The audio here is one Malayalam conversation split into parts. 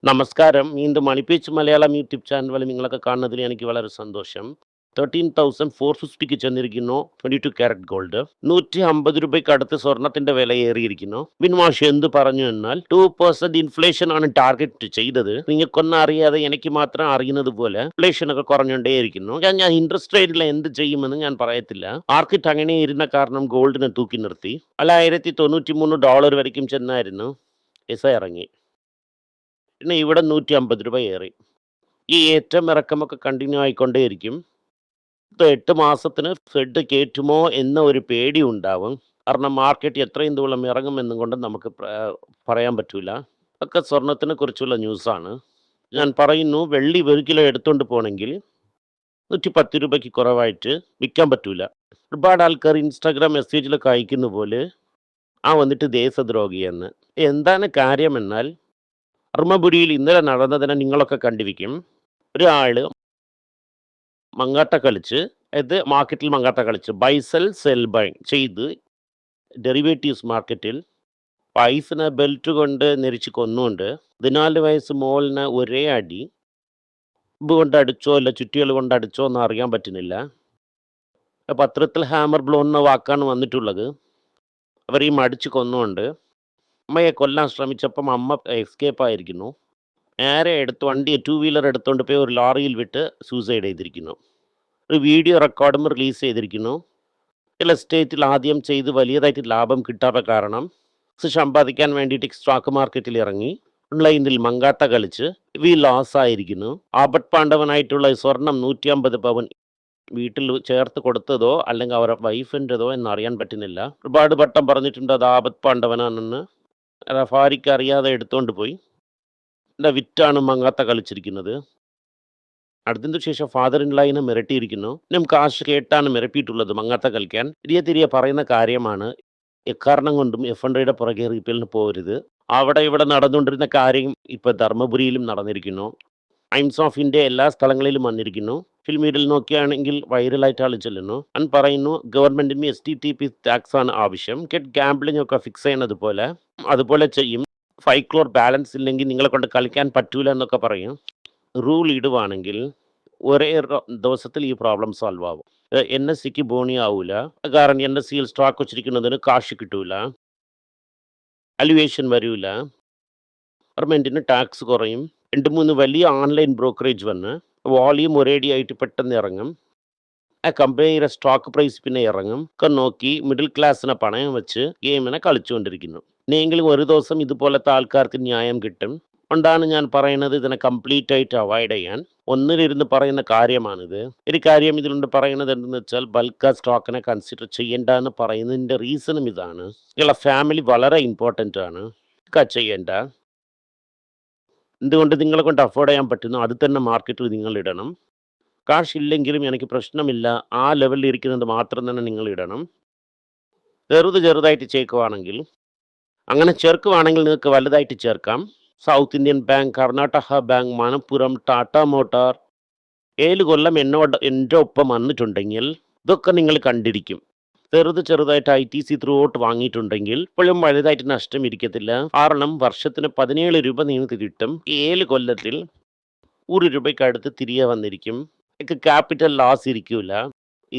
നമസ്കാരം. വീണ്ടും മണിപ്പീച്ച് മലയാളം യൂട്യൂബ് ചാനൽ നിങ്ങളൊക്കെ കാണുന്നതിൽ എനിക്ക് വളരെ സന്തോഷം. 13,450ക്ക് ചെന്നിരിക്കുന്നു 22 കാരറ്റ് ഗോൾഡ്. 150 രൂപയ്ക്ക് അടുത്ത് സ്വർണത്തിന്റെ വില ഏറിയിരിക്കുന്നു. ബിൻവാഷ് എന്ത് പറഞ്ഞു എന്നാൽ 2% ഇൻഫ്ലേഷൻ ആണ് ടാർഗറ്റ് ചെയ്തത്. നിങ്ങൾക്കൊന്നും അറിയാതെ എനിക്ക് മാത്രം അറിയുന്നത് പോലെ ഇൻഫ്ലേഷൻ ഒക്കെ കുറഞ്ഞുകൊണ്ടേയിരിക്കുന്നു. ഞാൻ ഇൻട്രസ്റ്റ് റേറ്റിൽ എന്ത് ചെയ്യുമെന്ന് ഞാൻ പറയത്തില്ല. മാർക്കറ്റ് അങ്ങനെ ഇരുന്ന കാരണം ഗോൾഡിനെ തൂക്കി നിർത്തി. അല്ല, $1,093 വരയ്ക്കും ചെന്നായിരുന്നു. എസ ഇറങ്ങി. പിന്നെ ഇവിടെ 150 രൂപ ഏറി. ഈ ഏറ്റം ഇറക്കമൊക്കെ കണ്ടിന്യൂ ആയിക്കൊണ്ടേയിരിക്കും. 8 മാസത്തിന് ഫെഡ് കയറ്റുമോ എന്ന ഒരു പേടി ഉണ്ടാവും. കാരണം മാർക്കറ്റ് എത്രയും ദൂരം ഇറങ്ങുമെന്നും കൊണ്ട് നമുക്ക് പറയാൻ പറ്റൂല. ഒക്കെ സ്വർണത്തിനെ കുറിച്ചുള്ള ന്യൂസാണ്. ഞാൻ പറയുന്നു, വെള്ളി 1 കിലോ എടുത്തുകൊണ്ട് പോകണമെങ്കിൽ 110 രൂപയ്ക്ക് കുറവായിട്ട് വിൽക്കാൻ പറ്റൂല. ഒരുപാട് ആൾക്കാർ ഇൻസ്റ്റാഗ്രാം മെസ്സേജിലൊക്കെ അയക്കുന്ന പോലെ വന്നിട്ട് ദേശദ്രോഹിയെന്ന്. എന്താണ് കാര്യമെന്നാൽ ധർമ്മപുരിയിൽ ഇന്നലെ നടന്നതിനെ നിങ്ങളൊക്കെ കണ്ടിരിക്കും. ഒരാള് മങ്ങാട്ട കളിച്ച്, മാർക്കറ്റിൽ മങ്ങാട്ട കളിച്ച് സെൽ ബൈ ചെയ്ത് ഡെറിവേറ്റീവ്സ് മാർക്കറ്റിൽ പൈസനെ ബെൽറ്റ് കൊണ്ട് നെരിച്ച് കൊന്നുകൊണ്ട് 14 വയസ്സ് മോളിനെ ഒരേ അടി കൊണ്ട് അടിച്ചോ അല്ല ചുറ്റികൾ കൊണ്ട് അടിച്ചോ എന്ന് അറിയാൻ പറ്റുന്നില്ല. പത്രത്തിൽ ഹാമർ ബ്ലോ എന്ന വാക്കാണ് വന്നിട്ടുള്ളത്. അവരെയും അടിച്ച് കൊന്നുകൊണ്ട് അമ്മയെ കൊല്ലാൻ ശ്രമിച്ചപ്പം അമ്മ എസ്കേപ്പ് ആയിരിക്കുന്നു. നേരെ എടുത്ത് വണ്ടി 2 വീലർ എടുത്തുകൊണ്ട് പോയി ഒരു ലോറിയിൽ വിട്ട് സൂസൈഡ് ചെയ്തിരിക്കുന്നു. ഒരു വീഡിയോ റെക്കോർഡും റിലീസ് ചെയ്തിരിക്കുന്നു. ചില സ്റ്റേറ്റിൽ ആദ്യം ചെയ്ത് വലിയതായിട്ട് ലാഭം കിട്ടാത്ത കാരണം സമ്പാദിക്കാൻ വേണ്ടിയിട്ട് സ്റ്റോക്ക് മാർക്കറ്റിൽ ഇറങ്ങി ഓൺലൈനിൽ മങ്കാട്ട കളിച്ച് ലോസ് ആയിരിക്കുന്നു. ആപത് പാണ്ഡവനായിട്ടുള്ള സ്വർണം 150 പവൻ വീട്ടിൽ ചേർത്ത് കൊടുത്തതോ അല്ലെങ്കിൽ അവരുടെ വൈഫിൻ്റെതോ എന്നറിയാൻ പറ്റുന്നില്ല. ഒരുപാട് വട്ടം പറഞ്ഞിട്ടുണ്ട് അത് ആപത് പാണ്ഡവനാണെന്ന്. റഫാരിക്ക് അറിയാതെ എടുത്തുകൊണ്ട് പോയി വിറ്റാണ് മങ്ങാത്ത കളിച്ചിരിക്കുന്നത്. അതിന് ശേഷം ഫാദർ ഇൻ ലൈനെ മിരട്ടിയിരിക്കുന്നു. കാശ് കേട്ടാണ് മിരപ്പിയിട്ടുള്ളത് മങ്ങാത്ത കളിക്കാൻ. തിരികെ പറയുന്ന കാര്യമാണ്. എക്കാരണം കൊണ്ടും F100യുടെ പുറകെ റീപ്പിലിന് പോകരുത്. അവിടെ ഇവിടെ നടന്നുകൊണ്ടിരുന്ന കാര്യം ഇപ്പോൾ ധർമ്മപുരിയിലും നടന്നിരിക്കുന്നു. ടൈംസ് ഓഫ് ഇന്ത്യ എല്ലാ സ്ഥലങ്ങളിലും വന്നിരിക്കുന്നു. ഫിൽമീഡിൽ നോക്കുകയാണെങ്കിൽ വൈറലായിട്ട് ആൾ ചെല്ലുന്നു. ഞാൻ പറയുന്നു, ഗവൺമെന്റിന് STTP ടാക്സ് ആണ് ആവശ്യം. ഗെറ്റ് ഗാംബ്ലിംഗ് ഒക്കെ ഫിക്സ് ചെയ്യുന്നത് അതുപോലെ ചെയ്യും. 5 crore ബാലൻസ് ഇല്ലെങ്കിൽ നിങ്ങളെ കൊണ്ട് കളിക്കാൻ പറ്റൂല എന്നൊക്കെ പറയും. റൂൾ ഇടുവാണെങ്കിൽ ഒരേ ദിവസത്തിൽ ഈ പ്രോബ്ലം സോൾവ് ആവും. NSEക്ക് ബോണി ആവൂല. കാരണം NSEയിൽ സ്റ്റോക്ക് വെച്ചിരിക്കുന്നതിന് കാശ് കിട്ടൂല, അലുവേഷൻ വരൂല, ഗവൺമെന്റിന് ടാക്സ് കുറയും. 2-3 വലിയ ഓൺലൈൻ ബ്രോക്കറേജ് വന്ന് വോളിയം ഒരേടിയായിട്ട് പെട്ടെന്ന് ഇറങ്ങും. ആ കമ്പനിയുടെ സ്റ്റോക്ക് പ്രൈസ് പിന്നെ ഇറങ്ങും. ഒക്കെ നോക്കി മിഡിൽ ക്ലാസ്സിനെ പണയം വെച്ച് ഗെയിമിനെ കളിച്ചുകൊണ്ടിരിക്കുന്നു. ഇനിയെങ്കിലും ഒരു ദിവസം ഇതുപോലത്തെ ആൾക്കാർക്ക് ന്യായം കിട്ടും. കൊണ്ടാണ് ഞാൻ പറയുന്നത്, ഇതിനെ കംപ്ലീറ്റ് ആയിട്ട് അവോയ്ഡ് ചെയ്യാൻ. ഒന്നിലിരുന്ന് പറയുന്ന കാര്യമാണിത്. ഒരു കാര്യം ഇതിലുണ്ട് പറയുന്നത് എന്തെന്ന് വെച്ചാൽ, ബൾക്ക് സ്റ്റോക്കിനെ കൺസിഡർ ചെയ്യേണ്ട എന്ന് പറയുന്നതിൻ്റെ റീസണും ഇതാണ്. നിങ്ങളുടെ ഫാമിലി വളരെ ഇമ്പോർട്ടൻ്റ് ആണ്. ചെയ്യേണ്ട എന്തുകൊണ്ട് നിങ്ങളെ കൊണ്ട് അഫോർഡ് ചെയ്യാൻ പറ്റുന്നു അത് തന്നെ മാർക്കറ്റിൽ നിങ്ങൾ ഇടണം. കാശ് ഇല്ലെങ്കിലും എനിക്ക് പ്രശ്നമില്ല, ആ ലെവലിൽ ഇരിക്കുന്നത് മാത്രം തന്നെ നിങ്ങൾ ഇടണം. ചെറുതായിട്ട് ചേർക്കുവാണെങ്കിൽ, അങ്ങനെ ചേർക്കുവാണെങ്കിൽ നിങ്ങൾക്ക് വലുതായിട്ട് ചേർക്കാം. South Indian bank, Karnataka bank, Manappuram, Tata motor 7 കൊല്ലം എൻ്റെ ഒപ്പം വന്നിട്ടുണ്ടെങ്കിൽ ഇതൊക്കെ നിങ്ങൾ കണ്ടിരിക്കും. ചെറുതായിട്ട് ITC ത്രൂ ഔട്ട് വാങ്ങിയിട്ടുണ്ടെങ്കിൽ ഇപ്പോഴും വലുതായിട്ട് നഷ്ടം ഇരിക്കത്തില്ല. കാരണം വർഷത്തിന് 17 രൂപ നിങ്ങൾക്ക് കിട്ടും. 7 കൊല്ലത്തിൽ 100 രൂപയ്ക്ക് അടുത്ത് തിരികെ വന്നിരിക്കും. ക്യാപിറ്റൽ ലോസ് ഇരിക്കൂല.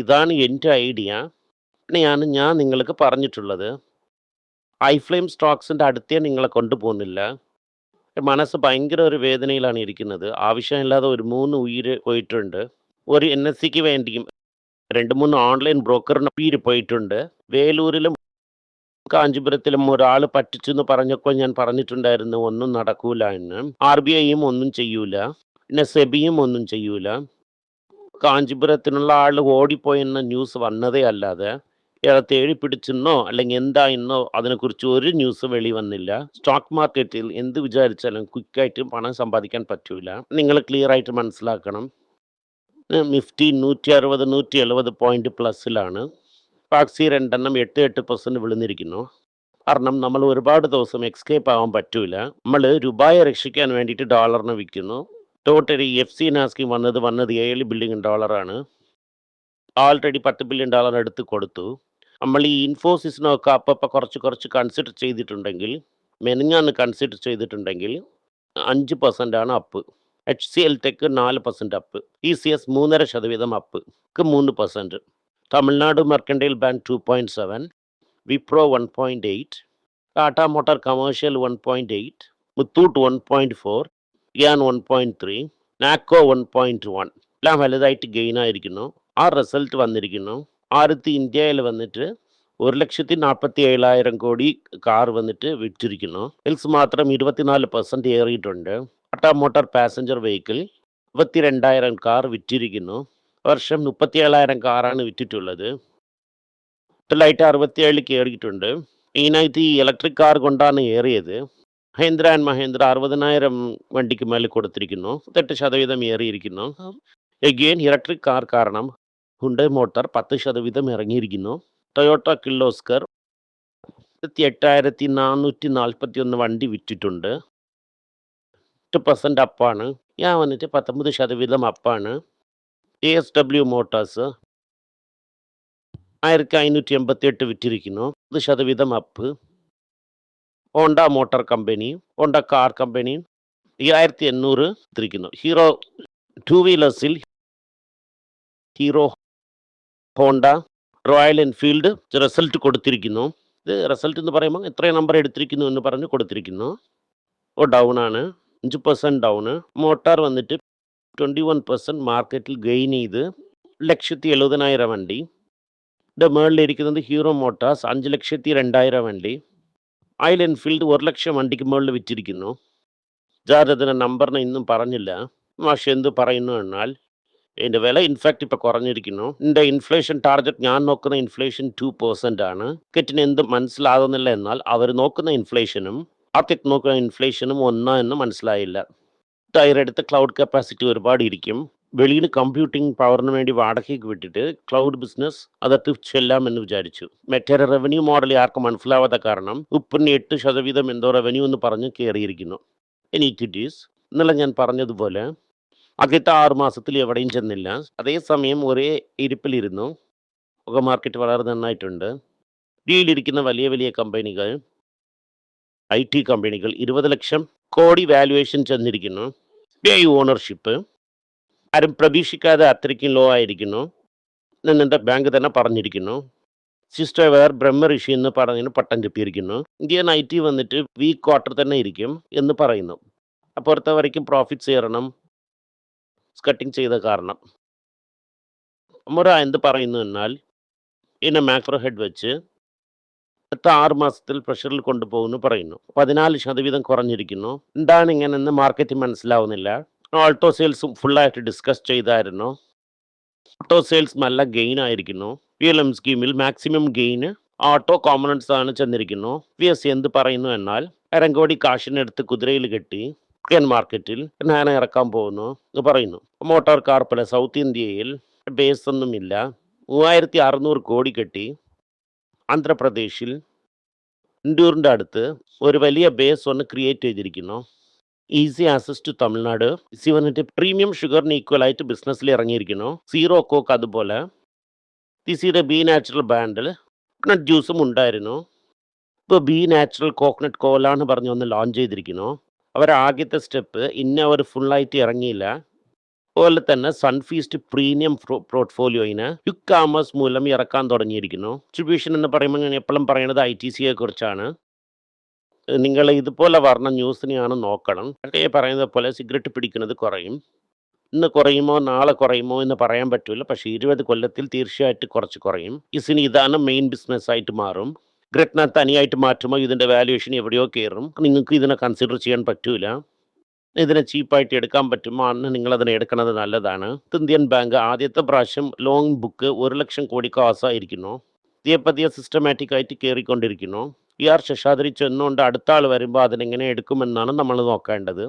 ഇതാണ് എൻ്റെ ഐഡിയ. ഞാൻ നിങ്ങൾക്ക് പറഞ്ഞിട്ടുള്ളത്. ഐഫ്ലെയിം സ്റ്റോക്സിൻ്റെ അടുത്തേ നിങ്ങളെ കൊണ്ടുപോകുന്നില്ല. മനസ്സ് ഭയങ്കര ഒരു വേദനയിലാണ് ഇരിക്കുന്നത്. ആവശ്യമില്ലാതെ ഒരു 3 ഉയിര് പോയിട്ടുണ്ട്. ഒരു NSEക്ക് വേണ്ടിയും 2-3 ഓൺലൈൻ ബ്രോക്കറിന് പേര് പോയിട്ടുണ്ട്. വേലൂരിലും കാഞ്ചീപുരത്തിലും ഒരാൾ പറ്റിച്ചെന്ന് പറഞ്ഞപ്പോൾ ഞാൻ പറഞ്ഞിട്ടുണ്ടായിരുന്നു ഒന്നും നടക്കൂല എന്ന്. RBIയും ഒന്നും ചെയ്യൂല, പിന്നെ സെബിയും ഒന്നും ചെയ്യൂല. കാഞ്ചീപുരത്തിനുള്ള ആൾ ഓടിപ്പോയെന്ന ന്യൂസ് വന്നതേ അല്ലാതെ ഇയാളെ തേടി പിടിച്ചെന്നോ അല്ലെങ്കിൽ എന്തായെന്നോ അതിനെക്കുറിച്ച് ഒരു ന്യൂസ് വെളി വന്നില്ല. സ്റ്റോക്ക് മാർക്കറ്റിൽ എന്ത് വിചാരിച്ചാലും ക്വിക്കായിട്ട് പണം സമ്പാദിക്കാൻ പറ്റൂല. നിങ്ങൾ ക്ലിയർ ആയിട്ട് മനസ്സിലാക്കണം. നിഫ്റ്റി 160 170 പോയിന്റ് പ്ലസ്സിലാണ്. പാക്സി 2 8% വിളുന്നിരിക്കുന്നു. കാരണം നമ്മൾ ഒരുപാട് ദിവസം എക്സ്കേപ്പ് ആവാൻ പറ്റൂല. നമ്മൾ രൂപയെ രക്ഷിക്കാൻ വേണ്ടിയിട്ട് ഡോളറിനെ വിൽക്കുന്നു. ടോട്ടലി FC നാസ്കി വന്നത് $7 ബില്യൺ. ആൾറെഡി $10 ബില്യൺ എടുത്ത് കൊടുത്തു. നമ്മൾ ഈ ഇൻഫോസിസിനൊക്കെ അപ്പം കുറച്ച് കൺസിഡർ ചെയ്തിട്ടുണ്ടെങ്കിൽ, മെനഞ്ഞാന്ന് കൺസിഡർ ചെയ്തിട്ടുണ്ടെങ്കിൽ 5% ആണ് up. HCL tech 4% up. TCS 3.5% up. 3%. Tamil Nadu mercantile bank 2.7, Wipro 1.8, Tata motor commercial 1.8, Muthoot 1.4, Gyan 1.3, നാക്കോ 1.1 എല്ലാം വലുതായിട്ട് ഗെയിൻ ആയിരിക്കുന്നു. ആ റിസൾട്ട് വന്നിരിക്കുന്നു. ആദ്യത്തെ ഇന്ത്യയിൽ വന്നിട്ട് 1,47,000 കോടി കാർ വന്നിട്ട് വിറ്റിരിക്കുന്നു. സെയിൽസ് മാത്രം 24% ഏറിയിട്ടുണ്ട്. Tata motor passenger vehicle 22,000 car വിറ്റിരിക്കുന്നു. വർഷം 37,000 കാറാണ് വിറ്റിട്ടുള്ളത്. ടോട്ടലായിട്ട് 67 കയറിയിട്ടുണ്ട്. മെയിനായിട്ട് ഈ ഇലക്ട്രിക് കാർ കൊണ്ടാണ് ഏറിയത്. മഹേന്ദ്ര ആൻഡ് മഹേന്ദ്ര 60,000 വണ്ടിക്ക് മേലെ കൊടുത്തിരിക്കുന്നു. 8% ഏറിയിരിക്കുന്നു. എഗെയിൻ ഇലക്ട്രിക് കാർ കാരണം ഹുണ്ടൈ മോട്ടോർ 10% ഇറങ്ങിയിരിക്കുന്നു. ടൊയോട്ട കിർലോസ്കർ 28,441 വണ്ടി വിറ്റിട്ടുണ്ട്. 8% അപ്പാണ്. ഞാൻ വന്നിട്ട് 19% അപ്പാണ്. ASW മോട്ടോഴ്സ് 1,588 വിറ്റിരിക്കുന്നു. 10% up. Honda motor company, Honda car company 7,800 വിറ്റിരിക്കുന്നു. ഹീറോ ടു വീലേഴ്സിൽ Hero, Honda, Royal Enfield result കൊടുത്തിരിക്കുന്നു. ഇത് റിസൾട്ട് എന്ന് പറയുമ്പോൾ എത്ര നമ്പർ എടുത്തിരിക്കുന്നു എന്ന് പറഞ്ഞ് കൊടുത്തിരിക്കുന്നു. ഡൗൺ ആണ്, 5% ഡൗണ്. മോട്ടാർ വന്നിട്ട് 21% മാർക്കറ്റിൽ ഗെയിൻ ചെയ്ത് 1,70,000 വണ്ടി. ഇത് മുകളിലിരിക്കുന്നത് ഹീറോ മോട്ടാർസ് 5,02,000 വണ്ടി. റോയൽ എൻഫീൽഡ് 1,00,000 വണ്ടിക്ക് മുകളിൽ വിറ്റിരിക്കുന്നു. ജാരതിൻ്റെ നമ്പറിനെ ഇന്നും പറഞ്ഞില്ല. പക്ഷെ എന്ത് പറയുന്നു എന്നാൽ ഇതിൻ്റെ വില ഇൻഫാക്റ്റ് ഇപ്പോൾ കുറഞ്ഞിരിക്കുന്നു. ഇതിൻ്റെ ഇൻഫ്ലേഷൻ ടാർഗറ്റ് ഞാൻ നോക്കുന്ന ഇൻഫ്ലേഷൻ 2% ആണ്. മാർക്കറ്റിന് എന്ത് മനസ്സിലാകുന്നില്ല എന്നാൽ അവർ നോക്കുന്ന ഇൻഫ്ലേഷനും മാർക്കറ്റ് നോക്കുന്ന ഇൻഫ്ലേഷനും ഒന്നാ എന്ന് മനസ്സിലായില്ല. ടയറെടുത്ത് ക്ലൗഡ് കപ്പാസിറ്റി ഒരുപാട് ഇരിക്കും. വെളിയിൽ കമ്പ്യൂട്ടിംഗ് പവറിന് വേണ്ടി വാടകയ്ക്ക് വിട്ടിട്ട് ക്ലൗഡ് ബിസിനസ് അതത്ത് ചെല്ലാമെന്ന് വിചാരിച്ചു. മറ്റേ റവന്യൂ മോഡൽ ആർക്കും മനസ്സിലാവാത്ത കാരണം 8% എന്തോ റവന്യൂ എന്ന് പറഞ്ഞ് കയറിയിരിക്കുന്നു. ഇനിക്വിറ്റീസ് ഇന്നലെ ഞാൻ പറഞ്ഞതുപോലെ ആദ്യത്തെ 6 മാസത്തിൽ എവിടെയും ചെന്നില്ല. അതേസമയം ഒരേ ഇരിപ്പിലിരുന്നു. മാർക്കറ്റ് വളരെ നന്നായിട്ടുണ്ട്. ഡീലിരിക്കുന്ന വലിയ വലിയ കമ്പനികൾ, IT കമ്പനികൾ 20 ലക്ഷം കോടി വാല്യുവേഷൻ ചെന്നിരിക്കുന്നു. ഓണർഷിപ്പ് ആരും പ്രതീക്ഷിക്കാതെ അത്രയ്ക്കും ലോ ആയിരിക്കുന്നു. എൻ്റെ ബാങ്ക് തന്നെ പറഞ്ഞിരിക്കുന്നു. സിസ്റ്റർ ബ്രഹ്മ-ഋഷി എന്ന് പറഞ്ഞതിന് പട്ടം കിട്ടിയിരിക്കുന്നു. ഇന്ത്യൻ IT വന്നിട്ട് വീക്ക് ക്വാർട്ടർ തന്നെ ഇരിക്കും എന്ന് പറയുന്നു. അപ്പുറത്തെ വരയ്ക്കും പ്രോഫിറ്റ്സ് കയറണം കട്ടിങ് ചെയ്ത കാരണം. മുറ എന്ത് പറയുന്നു എന്നാൽ ഇതിനെ മാക്രോ ഹെഡ് വെച്ച് അടുത്ത 6 മാസത്തിൽ പ്രഷറിൽ കൊണ്ടുപോകുന്നു പറയുന്നു. 14% കുറഞ്ഞിരിക്കുന്നു. എന്താണ് ഇങ്ങനെയെന്ന് മാർക്കറ്റ് മനസ്സിലാവുന്നില്ല. ഓൾട്ടോ സെയിൽസും ഫുള്ളായിട്ട് ഡിസ്കസ് ചെയ്തായിരുന്നു. ഓട്ടോ സെയിൽസ് നല്ല ഗെയിൻ ആയിരിക്കുന്നു. PLM സ്കീമിൽ മാക്സിമം ഗെയിന് ഓട്ടോ കോമ്പണൻസ് ആണ് ചെന്നിരിക്കുന്നു. VS എന്ത് പറയുന്നു എന്നാൽ 1,000 കോടി കാശിനെടുത്ത് കുതിരയിൽ കെട്ടി ഇന്ത്യൻ മാർക്കറ്റിൽ ഞാൻ ഇറക്കാൻ പോകുന്നു എന്ന് പറയുന്നു. മോട്ടോർ കാർ പോലെ സൗത്ത് ഇന്ത്യയിൽ ബേസ് ഒന്നുമില്ല. 3,600 കോടി കെട്ടി ആന്ധ്രാപ്രദേശിൽ ഇൻഡൂറിൻ്റെ അടുത്ത് ഒരു വലിയ ബേസ് ഒന്ന് ക്രിയേറ്റ് ചെയ്തിരിക്കുന്നു. Easy access to Tamil Nadu. ഇസി വന്നിട്ട് പ്രീമിയം ഷുഗറിന് ഈക്വലായിട്ട് ബിസിനസ്സിൽ ഇറങ്ങിയിരിക്കുന്നു. സീറോ കോക്ക് അതുപോലെ തിസിയുടെ ബി നാച്ചുറൽ ബ്രാൻഡിൽ കോക്കനട്ട് ജ്യൂസും ഉണ്ടായിരുന്നു. ഇപ്പോൾ ബി നാച്ചുറൽ കോക്കനട്ട് കോലാന്ന് പറഞ്ഞ് ഒന്ന് ലോഞ്ച് ചെയ്തിരിക്കുന്നു. അവർ ആദ്യത്തെ സ്റ്റെപ്പ് അവർ ഫുള്ളായിട്ട് ഇറങ്ങിയില്ല. അതുപോലെ തന്നെ സൺഫീസ്റ്റ് പ്രീമിയം പോർട്ട്ഫോളിയോയിന് ക്വിക്ക് കാമേഴ്സ് മൂലം ഇറക്കാൻ തുടങ്ങിയിരിക്കുന്നു. ഡിസ്ട്രിബ്യൂഷൻ എന്ന് പറയുമ്പോൾ ഞാൻ എപ്പോഴും പറയുന്നത് ITCയെ കുറിച്ചാണ്. നിങ്ങൾ ഇതുപോലെ പറഞ്ഞ ന്യൂസിനെയാണ് നോക്കണം. പറയുന്നത് പോലെ സിഗരറ്റ് പിടിക്കുന്നത് കുറയും. ഇന്ന് കുറയുമോ നാളെ കുറയുമോ എന്ന് പറയാൻ പറ്റില്ല. പക്ഷേ 20 കൊല്ലത്തിൽ തീർച്ചയായിട്ടും കുറച്ച് കുറയും. ഇതിന് ഇതാണ് മെയിൻ ബിസിനസ് ആയിട്ട് മാറും. ഗ്രറ്റ്ന തനിയായിട്ട് മാറ്റുമ്പോൾ ഇതിൻ്റെ വാല്യുവേഷൻ എവിടെയോ കയറും. നിങ്ങൾക്ക് ഇതിനെ കൺസിഡർ ചെയ്യാൻ പറ്റൂല. ഇതിനെ ചീപ്പായിട്ട് എടുക്കാൻ പറ്റുമോ അന്ന് നിങ്ങളതിനെ എടുക്കുന്നത് നല്ലതാണ്. ഇന്ത്യൻ ബാങ്ക് ആദ്യത്തെ പ്രാവശ്യം ലോങ് ബുക്ക് 1 ലക്ഷം കോടി കാസായിരിക്കുന്നു. പതിയെ സിസ്റ്റമാറ്റിക് ആയിട്ട് കയറിക്കൊണ്ടിരിക്കുന്നു. ശേഷാദ്രി ചെന്നുകൊണ്ട് അടുത്ത ആൾ വരുമ്പോൾ അതിനെങ്ങനെ എടുക്കുമെന്നാണ് നമ്മൾ നോക്കേണ്ടത്.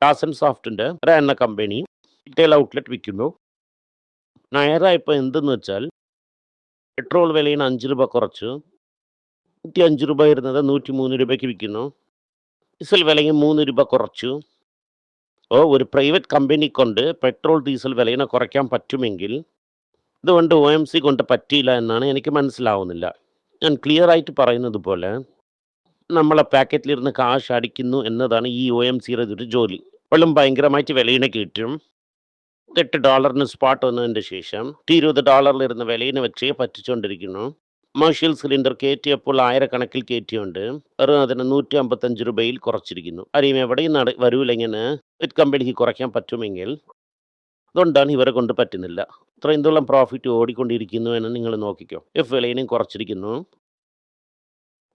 ടാസൻ സോഫ്റ്റിൻ്റെ എന്ന കമ്പനി റീറ്റെയിൽ ഔട്ട്ലെറ്റ് വിൽക്കുന്നു. നയറ ഇപ്പോൾ എന്തെന്ന് വെച്ചാൽ പെട്രോൾ വിലയിൽ 5 രൂപ കുറച്ചു. 105 രൂപ ഇരുന്നത് 103 രൂപയ്ക്ക് വിൽക്കുന്നു. ഡീസൽ വിലയും 3 രൂപ കുറച്ചു. ഒരു പ്രൈവറ്റ് കമ്പനി കൊണ്ട് പെട്രോൾ ഡീസൽ വിലയിനെ കുറയ്ക്കാൻ പറ്റുമെങ്കിൽ ഇതുകൊണ്ട് OMC കൊണ്ട് പറ്റിയില്ല എന്നാണ് എനിക്ക് മനസ്സിലാവുന്നില്ല. ഞാൻ ക്ലിയർ ആയിട്ട് പറയുന്നത് പോലെ നമ്മളെ പാക്കറ്റിലിരുന്ന് കാശ് അടിക്കുന്നു എന്നതാണ് ഈ OMCയുടെ ഒരു ജോലി. വെള്ളം ഭയങ്കരമായിട്ട് വിലയിനെ കയറ്റും. $8 സ്പോട്ട് വന്നതിൻ്റെ ശേഷം $20 വിലയിനെ വെച്ച് പറ്റിച്ചുകൊണ്ടിരിക്കുന്നു. Commercial cylinder കയറ്റിയപ്പോൾ ആയിരക്കണക്കിൽ കയറ്റിയുണ്ട്. വെറും അതിന് $155 കുറച്ചിരിക്കുന്നു. ആരെയും എവിടെയും വരൂല ഇങ്ങനെ കമ്പനിക്ക് കുറയ്ക്കാൻ പറ്റുമെങ്കിൽ. അതുകൊണ്ടാണ് ഇവരെ കൊണ്ട് പറ്റുന്നില്ല. ഇത്രയും ദൂരം പ്രോഫിറ്റ് ഓടിക്കൊണ്ടിരിക്കുന്നു എന്ന് നിങ്ങൾ നോക്കിക്കോ. വിലയിനും കുറച്ചിരിക്കുന്നു.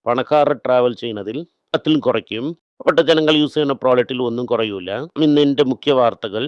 പണക്കാർ ട്രാവൽ ചെയ്യുന്നതിൽ അതിലും കുറയ്ക്കും. പെട്ട ജനങ്ങൾ യൂസ് ചെയ്യുന്ന പ്രോഡക്റ്റിൽ ഒന്നും കുറയൂല. ഇന്ന് എൻ്റെ മുഖ്യ വാർത്തകൾ.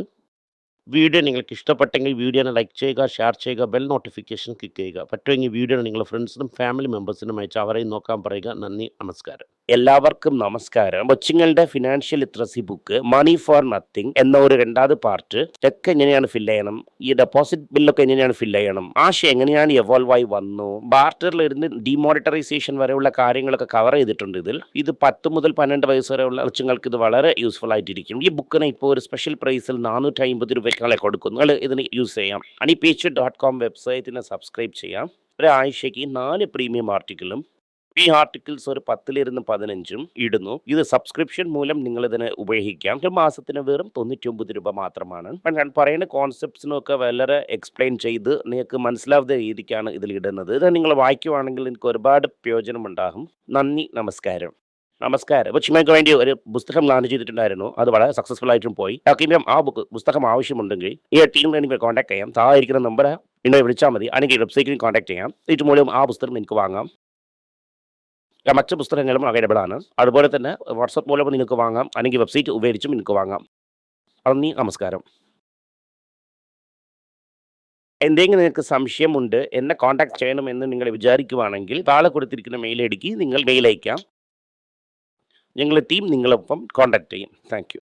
വീഡിയോ നിങ്ങൾക്ക് ഇഷ്ടപ്പെട്ടെങ്കിൽ വീഡിയോനെ ലൈക്ക് ചെയ്യുക, ഷെയർ ചെയ്യുക, ബെൽ നോട്ടിഫിക്കേഷൻ ക്ലിക്ക് ചെയ്യുക. പറ്റുമെങ്കിൽ വീഡിയോ നിങ്ങളുടെ ഫ്രണ്ട്സിനും ഫാമിലി മെമ്പേഴ്സിനും അയച്ച് അവരെയും നോക്കാൻ പറയുക. നന്ദി, നമസ്കാരം. എല്ലാവർക്കും നമസ്കാരം. കൊച്ചുങ്ങളുടെ financial literacy book money for nothing എന്ന ഒരു രണ്ടാമത് പാർട്ട്. ചെക്ക് എങ്ങനെയാണ് ഫില്ല് ചെയ്യണം, ഈ ഡെപ്പോസിറ്റ് ബില്ലൊക്കെ എങ്ങനെയാണ് ഫില്ല് ചെയ്യണം, ആശയം എങ്ങനെയാണ് എവോൾവ് ആയി വന്നു, ബാർട്ടറിലിരുന്ന് ഡിമോണിറ്ററൈസേഷൻ വരെയുള്ള കാര്യങ്ങളൊക്കെ കവർ ചെയ്തിട്ടുണ്ട് ഇതിൽ. ഇത് 10 മുതൽ 12 വയസ്സ് വരെയുള്ള കൊച്ചുങ്ങൾക്ക് ഇത് വളരെ യൂസ്ഫുൾ ആയിട്ടിരിക്കും. ഈ ബുക്കിന് ഇപ്പോൾ ഒരു സ്പെഷ്യൽ പ്രൈസിൽ 450 രൂപയ്ക്കാളെ കൊടുക്കുന്നു. നിങ്ങൾ ഇതിന് യൂസ് ചെയ്യാം. honeypage.com വെബ്സൈറ്റിനെ സബ്സ്ക്രൈബ് ചെയ്യാം. ഒരാഴ്ചയ്ക്ക് 4 പ്രീമിയം ആർട്ടിക്കിളും ഈ ആർട്ടിക്കിൾസ് ഒരു 10 15 ഇടുന്നു. ഇത് സബ്സ്ക്രിപ്ഷൻ മൂലം നിങ്ങൾ ഇതിനെ ഉപയോഗിക്കാം. ഒരു മാസത്തിന് വെറും 99 രൂപ മാത്രമാണ്. ഞാൻ പറയുന്ന കോൺസെപ്റ്റ്സിനൊക്കെ വളരെ എക്സ്പ്ലെയിൻ ചെയ്ത് നിങ്ങൾക്ക് മനസ്സിലാവുന്ന രീതിക്കാണ് ഇതിൽ ഇടുന്നത്. ഇത് നിങ്ങൾ വായിക്കുവാണെങ്കിൽ എനിക്ക് ഒരുപാട് പ്രയോജനം ഉണ്ടാകും. നന്ദി, നമസ്കാരം. കൊച്ചുങ്ങൾക്ക് വേണ്ടി ഒരു പുസ്തകം ലോഞ്ച് ചെയ്തിട്ടുണ്ടായിരുന്നു. അത് വളരെ സക്സസ്ഫുൾ ആയിട്ടും പോയി. ആർക്കെങ്കിലും ആ പുസ്തകം ആവശ്യമുണ്ടെങ്കിൽ ഈ ടീമിനെ എനിക്ക് കോൺടാക്ട് ചെയ്യാം. താഴെ ഇരിക്കുന്ന നമ്പർ എന്നെ വിളിച്ചാൽ മതി. അല്ലെങ്കിൽ വെബ്സൈറ്റിൽ കോൺടാക്ട് ചെയ്യാം. ഇത് മൂലം ആ പുസ്തകം എനിക്ക് വാങ്ങാം. മറ്റ് പുസ്തകങ്ങളും അവൈലബിൾ ആണ്. അതുപോലെ തന്നെ വാട്സപ്പ് മൂലം നിങ്ങൾക്ക് വാങ്ങാം, അല്ലെങ്കിൽ വെബ്സൈറ്റ് ഉപയോഗിച്ചും നിങ്ങൾക്ക് വാങ്ങാം. നന്ദി, നമസ്കാരം. എന്തെങ്കിലും നിങ്ങൾക്ക് സംശയമുണ്ട്, എന്നെ കോൺടാക്ട് ചെയ്യണമെന്ന് നിങ്ങൾ വിചാരിക്കുവാണെങ്കിൽ താഴെ കൊടുത്തിരിക്കുന്ന മെയിൽ ഐഡിക്ക് നിങ്ങൾ മെയിൽ അയക്കാം. ഞങ്ങളുടെ ടീം നിങ്ങളൊപ്പം കോൺടാക്ട് ചെയ്യും. Thank you.